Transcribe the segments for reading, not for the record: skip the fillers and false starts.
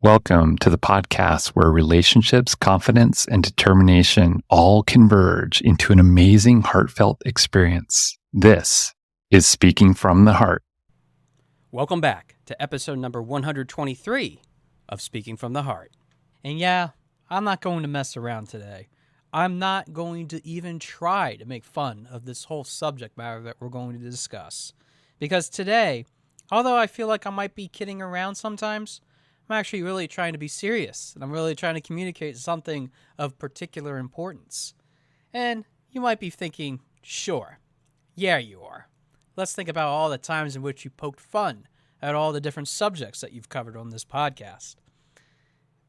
Welcome to the podcast where relationships, confidence, and determination all converge into an amazing, heartfelt experience. This is Speaking from the Heart. Welcome back to episode number 123 of Speaking from the Heart. And yeah, I'm not going to mess around today. I'm not going to even try to make fun of this whole subject matter that we're going to discuss. Because today, although I feel like I might be kidding around sometimes, I'm actually really trying to be serious, and I'm really trying to communicate something of particular importance. And you might be thinking, sure, yeah you are. Let's think about all the times in which you poked fun at all the different subjects that you've covered on this podcast.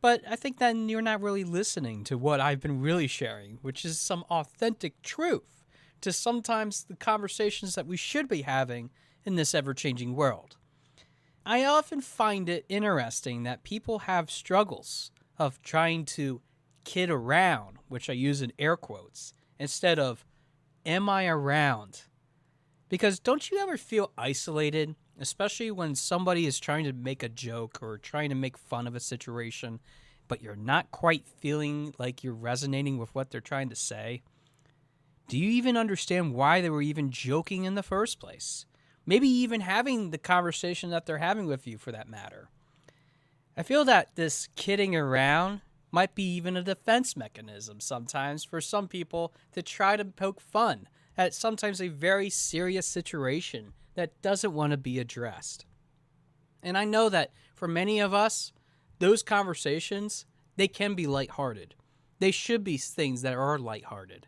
But I think that you're not really listening to what I've been really sharing, which is some authentic truth to sometimes the conversations that we should be having in this ever-changing world. I often find it interesting that people have struggles of trying to kid around, which I use in air quotes, instead of, am I around? Because don't you ever feel isolated, especially when somebody is trying to make a joke or trying to make fun of a situation, but you're not quite feeling like you're resonating with what they're trying to say? Do you even understand why they were even joking in the first place? Maybe even having the conversation that they're having with you, for that matter. I feel that this kidding around might be even a defense mechanism sometimes for some people to try to poke fun at sometimes a very serious situation that doesn't want to be addressed. And I know that for many of us, those conversations, they can be lighthearted. They should be things that are lighthearted.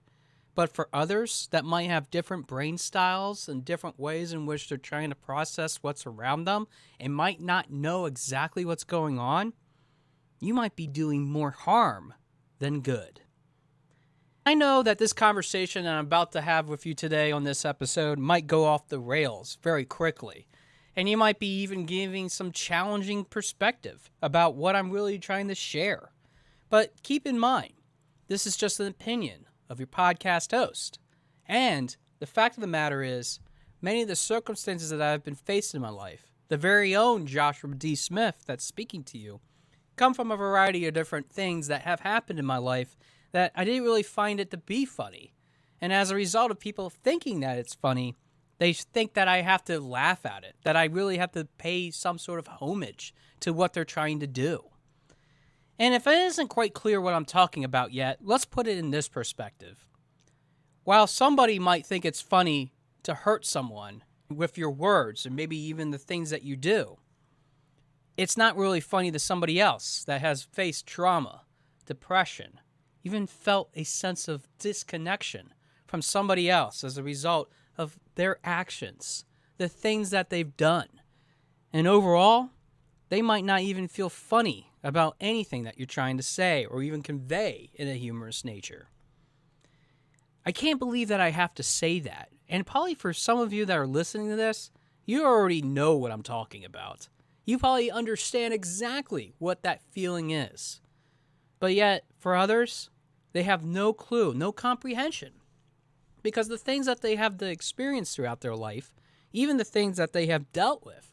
But for others that might have different brain styles and different ways in which they're trying to process what's around them and might not know exactly what's going on, you might be doing more harm than good. I know that this conversation that I'm about to have with you today on this episode might go off the rails very quickly, and you might be even giving some challenging perspective about what I'm really trying to share. But keep in mind, this is just an opinion of your podcast host. And the fact of the matter is, many of the circumstances that I've been faced in my life, the very own Joshua D. Smith that's speaking to you, come from a variety of different things that have happened in my life that I didn't really find it to be funny. And as a result of people thinking that it's funny, they think that I have to laugh at it, that I really have to pay some sort of homage to what they're trying to do. And if it isn't quite clear what I'm talking about yet, let's put it in this perspective. While somebody might think it's funny to hurt someone with your words and maybe even the things that you do, it's not really funny to somebody else that has faced trauma, depression, even felt a sense of disconnection from somebody else as a result of their actions, the things that they've done. And overall, they might not even feel funny about anything that you're trying to say or even convey in a humorous nature. I can't believe that I have to say that. And probably for some of you that are listening to this, you already know what I'm talking about. You probably understand exactly what that feeling is. But yet, for others, they have no clue, no comprehension. Because the things that they have to experience throughout their life, even the things that they have dealt with,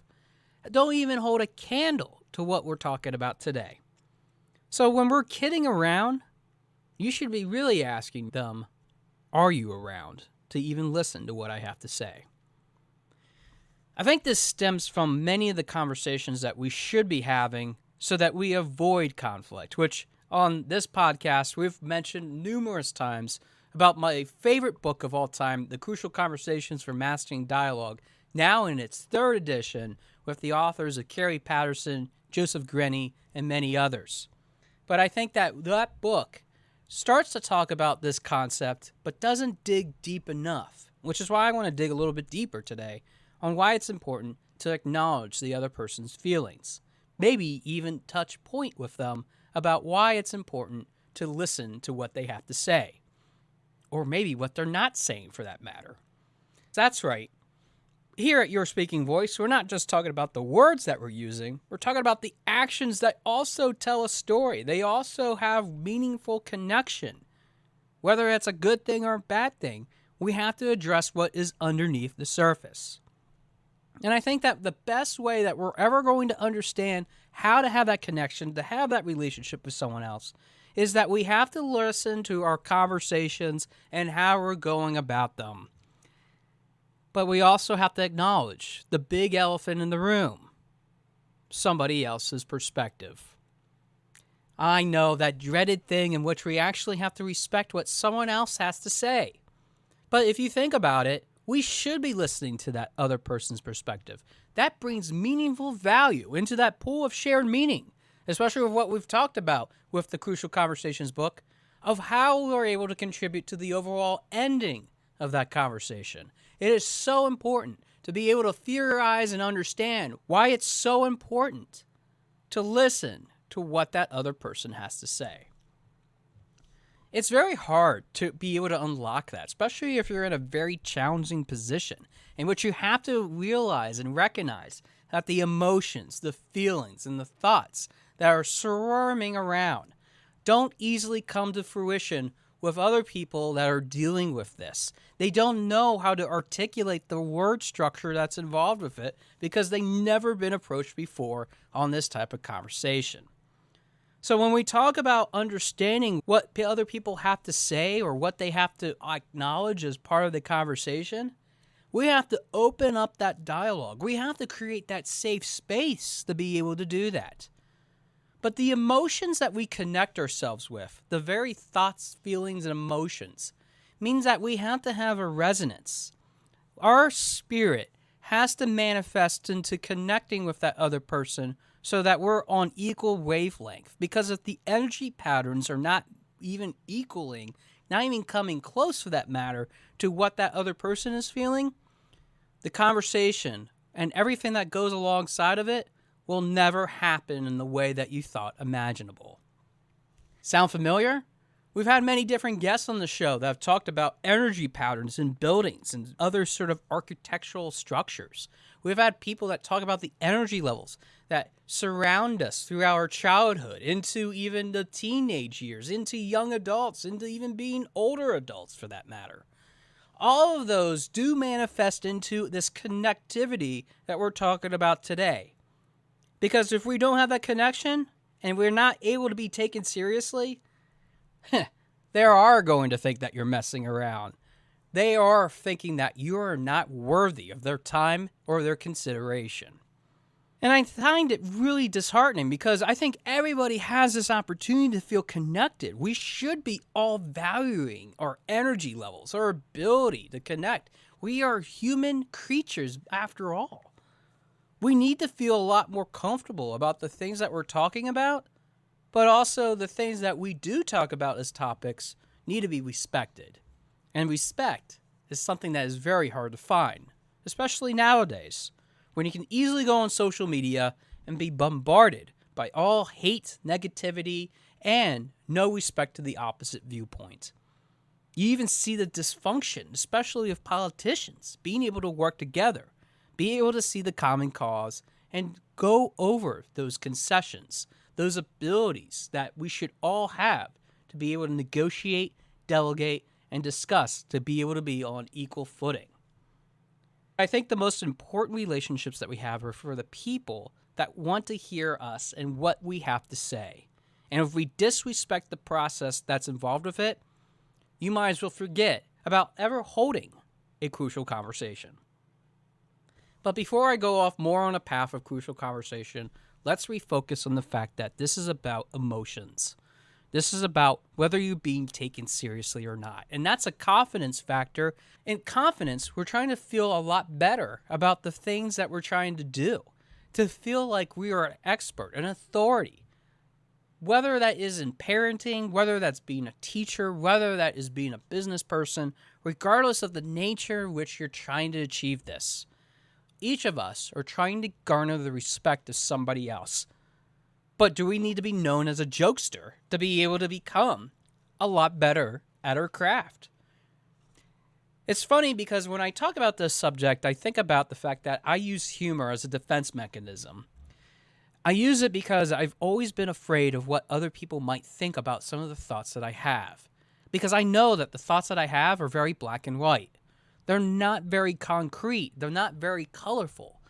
don't even hold a candle to what we're talking about today. So when we're kidding around, you should be really asking them, are you around to even listen to what I have to say? I think this stems from many of the conversations that we should be having so that we avoid conflict, which on this podcast we've mentioned numerous times about my favorite book of all time, The Crucial Conversations for Mastering Dialogue, now in its third edition with the authors of Carrie Patterson, Joseph Grenny, and many others. But I think that book starts to talk about this concept, but doesn't dig deep enough, which is why I want to dig a little bit deeper today on why it's important to acknowledge the other person's feelings. Maybe even touch point with them about why it's important to listen to what they have to say. Or maybe what they're not saying, for that matter. That's right. Here at Your Speaking Voice, we're not just talking about the words that we're using. We're talking about the actions that also tell a story. They also have meaningful connection. Whether it's a good thing or a bad thing, we have to address what is underneath the surface. And I think that the best way that we're ever going to understand how to have that connection, to have that relationship with someone else, is that we have to listen to our conversations and how we're going about them. But we also have to acknowledge the big elephant in the room, somebody else's perspective. I know that dreaded thing in which we actually have to respect what someone else has to say. But if you think about it, we should be listening to that other person's perspective. That brings meaningful value into that pool of shared meaning, especially with what we've talked about with the Crucial Conversations book, of how we're able to contribute to the overall ending of that conversation. It is so important to be able to theorize and understand why it's so important to listen to what that other person has to say. It's very hard to be able to unlock that, especially if you're in a very challenging position in which you have to realize and recognize that the emotions, the feelings, and the thoughts that are swarming around don't easily come to fruition with other people that are dealing with this. They don't know how to articulate the word structure that's involved with it because they've never been approached before on this type of conversation. So when we talk about understanding what other people have to say or what they have to acknowledge as part of the conversation, we have to open up that dialogue. We have to create that safe space to be able to do that. But the emotions that we connect ourselves with, the very thoughts, feelings, and emotions, means that we have to have a resonance. Our spirit has to manifest into connecting with that other person so that we're on equal wavelength. Because if the energy patterns are not even equaling, not even coming close for that matter, to what that other person is feeling, the conversation and everything that goes alongside of it will never happen in the way that you thought imaginable. Sound familiar? We've had many different guests on the show that have talked about energy patterns in buildings and other sort of architectural structures. We've had people that talk about the energy levels that surround us through our childhood, into even the teenage years, into young adults, into even being older adults for that matter. All of those do manifest into this connectivity that we're talking about today. Because if we don't have that connection and we're not able to be taken seriously, they are going to think that you're messing around. They are thinking that you're not worthy of their time or their consideration. And I find it really disheartening because I think everybody has this opportunity to feel connected. We should be all valuing our energy levels, our ability to connect. We are human creatures after all. We need to feel a lot more comfortable about the things that we're talking about, but also the things that we do talk about as topics need to be respected. And respect is something that is very hard to find, especially nowadays, when you can easily go on social media and be bombarded by all hate, negativity, and no respect to the opposite viewpoint. You even see the dysfunction, especially of politicians, being able to work together, being able to see the common cause, and go over those concessions, those abilities that we should all have to be able to negotiate, delegate, and discuss to be able to be on equal footing. I think the most important relationships that we have are for the people that want to hear us and what we have to say. And if we disrespect the process that's involved with it, you might as well forget about ever holding a crucial conversation. But before I go off more on a path of crucial conversation, let's refocus on the fact that this is about emotions. This is about whether you're being taken seriously or not. And that's a confidence factor. In confidence, we're trying to feel a lot better about the things that we're trying to do, to feel like we are an expert, an authority. Whether that is in parenting, whether that's being a teacher, whether that is being a business person, regardless of the nature in which you're trying to achieve this. Each of us are trying to garner the respect of somebody else. But do we need to be known as a jokester to be able to become a lot better at our craft? It's funny because when I talk about this subject, I think about the fact that I use humor as a defense mechanism. I use it because I've always been afraid of what other people might think about some of the thoughts that I have. Because I know that the thoughts that I have are very black and white. They're not very concrete. They're not very colorful.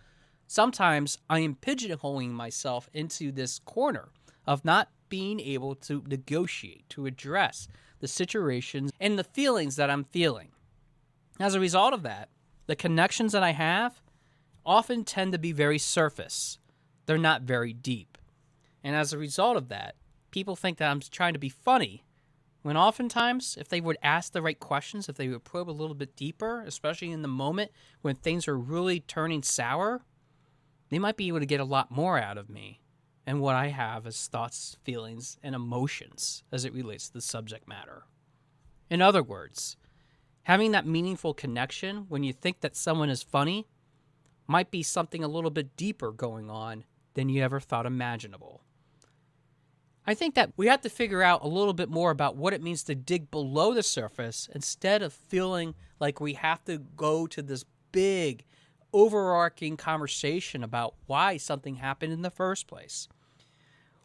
Sometimes I am pigeonholing myself into this corner of not being able to negotiate, to address the situations and the feelings that I'm feeling. As a result of that, the connections that I have often tend to be very surface. They're not very deep. And as a result of that, people think that I'm trying to be funny, when oftentimes, if they would ask the right questions, if they would probe a little bit deeper, especially in the moment when things are really turning sour, they might be able to get a lot more out of me and what I have as thoughts, feelings, and emotions as it relates to the subject matter. In other words, having that meaningful connection when you think that someone is funny might be something a little bit deeper going on than you ever thought imaginable. I think that we have to figure out a little bit more about what it means to dig below the surface instead of feeling like we have to go to this big, overarching conversation about why something happened in the first place.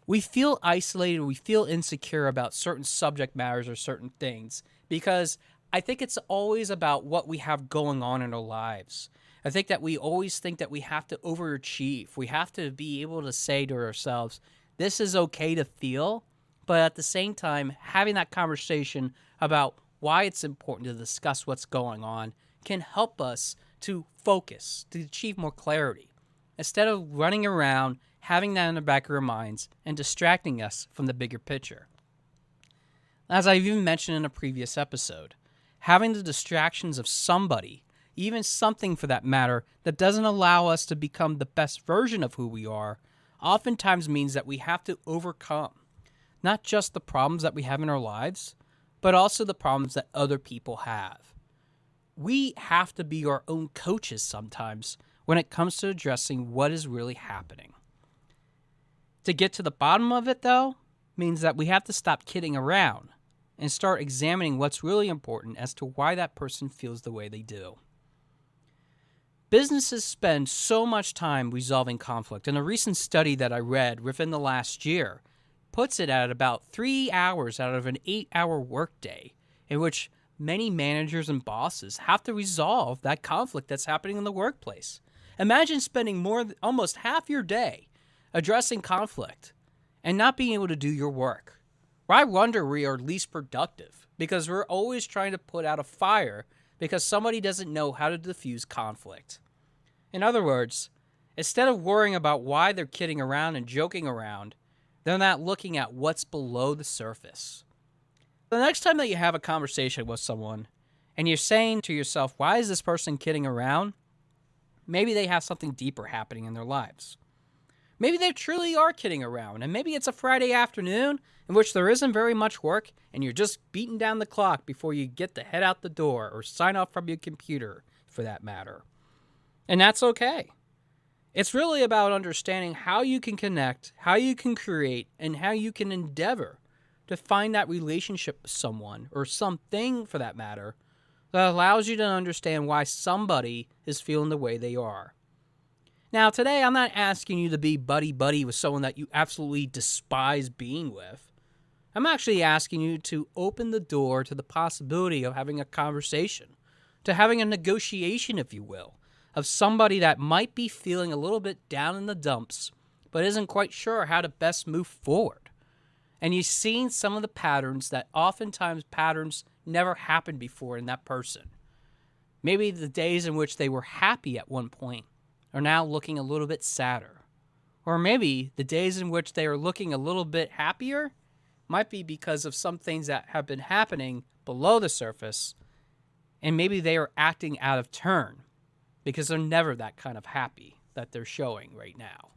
We feel isolated, we feel insecure about certain subject matters or certain things because I think it's always about what we have going on in our lives. I think that we always think that we have to overachieve. We have to be able to say to ourselves, this is okay to feel, but at the same time, having that conversation about why it's important to discuss what's going on can help us to focus, to achieve more clarity, instead of running around, having that in the back of our minds, and distracting us from the bigger picture. As I've even mentioned in a previous episode, having the distractions of somebody, even something for that matter, that doesn't allow us to become the best version of who we are, oftentimes means that we have to overcome not just the problems that we have in our lives, but also the problems that other people have. We have to be our own coaches sometimes when it comes to addressing what is really happening. To get to the bottom of it, though, means that we have to stop kidding around and start examining what's really important as to why that person feels the way they do. Businesses spend so much time resolving conflict, and a recent study that I read within the last year puts it at about 3 hours out of an 8-hour workday, in which many managers and bosses have to resolve that conflict that's happening in the workplace. Imagine spending almost half your day addressing conflict and not being able to do your work. I wonder we are least productive because we're always trying to put out a fire because somebody doesn't know how to diffuse conflict. In other words, instead of worrying about why they're kidding around and joking around, they're not looking at what's below the surface. The next time that you have a conversation with someone and you're saying to yourself, why is this person kidding around? Maybe they have something deeper happening in their lives. Maybe they truly are kidding around, and maybe it's a Friday afternoon in which there isn't very much work and you're just beating down the clock before you get to head out the door or sign off from your computer, for that matter. And that's okay. It's really about understanding how you can connect, how you can create, and how you can endeavor to find that relationship with someone, or something for that matter, that allows you to understand why somebody is feeling the way they are. Now, today, I'm not asking you to be buddy-buddy with someone that you absolutely despise being with. I'm actually asking you to open the door to the possibility of having a conversation, to having a negotiation, if you will, of somebody that might be feeling a little bit down in the dumps, but isn't quite sure how to best move forward. And you've seen some of the patterns that oftentimes patterns never happened before in that person. Maybe the days in which they were happy at one point are now looking a little bit sadder. Or maybe the days in which they are looking a little bit happier might be because of some things that have been happening below the surface, and maybe they are acting out of turn because they're never that kind of happy that they're showing right now.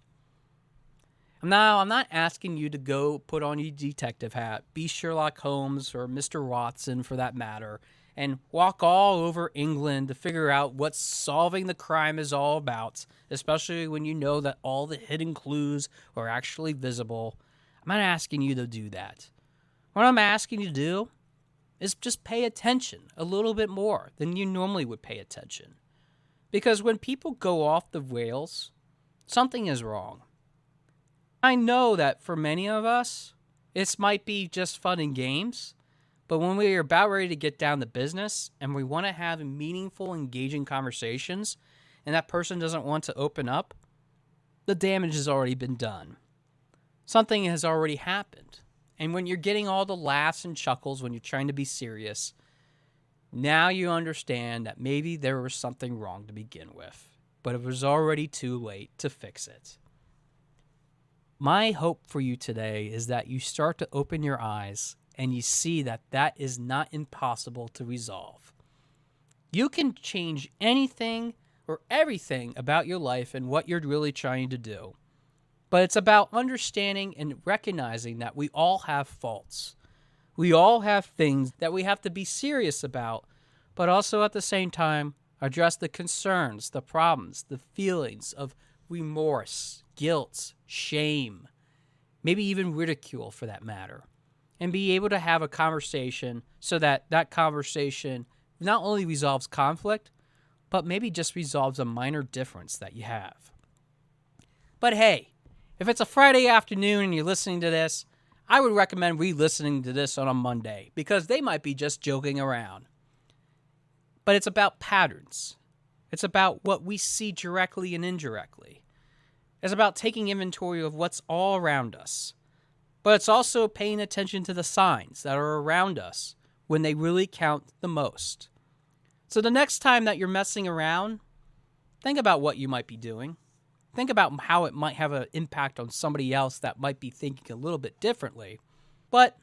Now, I'm not asking you to go put on your detective hat, be Sherlock Holmes or Mr. Watson for that matter, and walk all over England to figure out what solving the crime is all about, especially when you know that all the hidden clues are actually visible. I'm not asking you to do that. What I'm asking you to do is just pay attention a little bit more than you normally would pay attention. Because when people go off the rails, something is wrong. I know that for many of us, this might be just fun and games, but when we are about ready to get down to business and we want to have meaningful, engaging conversations, and that person doesn't want to open up, the damage has already been done. Something has already happened. And when you're getting all the laughs and chuckles when you're trying to be serious, now you understand that maybe there was something wrong to begin with, but it was already too late to fix it. My hope for you today is that you start to open your eyes and you see that that is not impossible to resolve. You can change anything or everything about your life and what you're really trying to do. But it's about understanding and recognizing that we all have faults. We all have things that we have to be serious about, but also at the same time address the concerns, the problems, the feelings of remorse, guilt, shame, maybe even ridicule for that matter, and be able to have a conversation so that that conversation not only resolves conflict, but maybe just resolves a minor difference that you have. But hey, if it's a Friday afternoon and you're listening to this, I would recommend re-listening to this on a Monday because they might be just joking around. But it's about patterns. It's about what we see directly and indirectly. It's about taking inventory of what's all around us. But it's also paying attention to the signs that are around us when they really count the most. So the next time that you're messing around, think about what you might be doing. Think about how it might have an impact on somebody else that might be thinking a little bit differently. But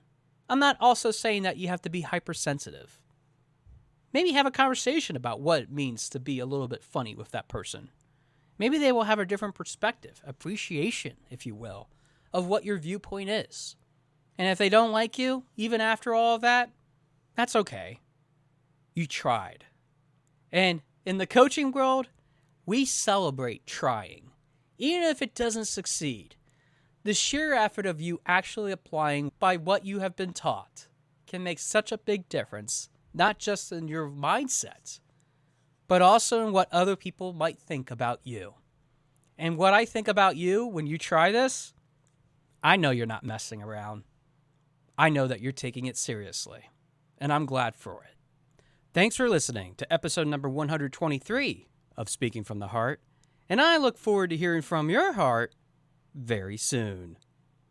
I'm not also saying that you have to be hypersensitive. Maybe have a conversation about what it means to be a little bit funny with that person. Maybe they will have a different perspective, appreciation, if you will, of what your viewpoint is. And if they don't like you, even after all of that, that's okay. You tried. And in the coaching world, we celebrate trying. Even if it doesn't succeed, the sheer effort of you actually applying by what you have been taught can make such a big difference, not just in your mindset, but also in what other people might think about you. And what I think about you when you try this, I know you're not messing around. I know that you're taking it seriously, and I'm glad for it. Thanks for listening to episode number 123 of Speaking from the Heart. And I look forward to hearing from your heart very soon.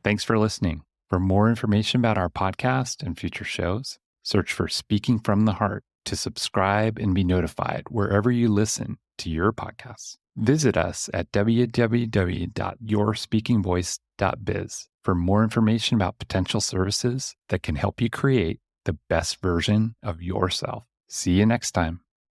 Thanks for listening. For more information about our podcast and future shows, search for Speaking from the Heart to subscribe and be notified wherever you listen to your podcasts. Visit us at www.yourspeakingvoice.biz for more information about potential services that can help you create the best version of yourself. See you next time.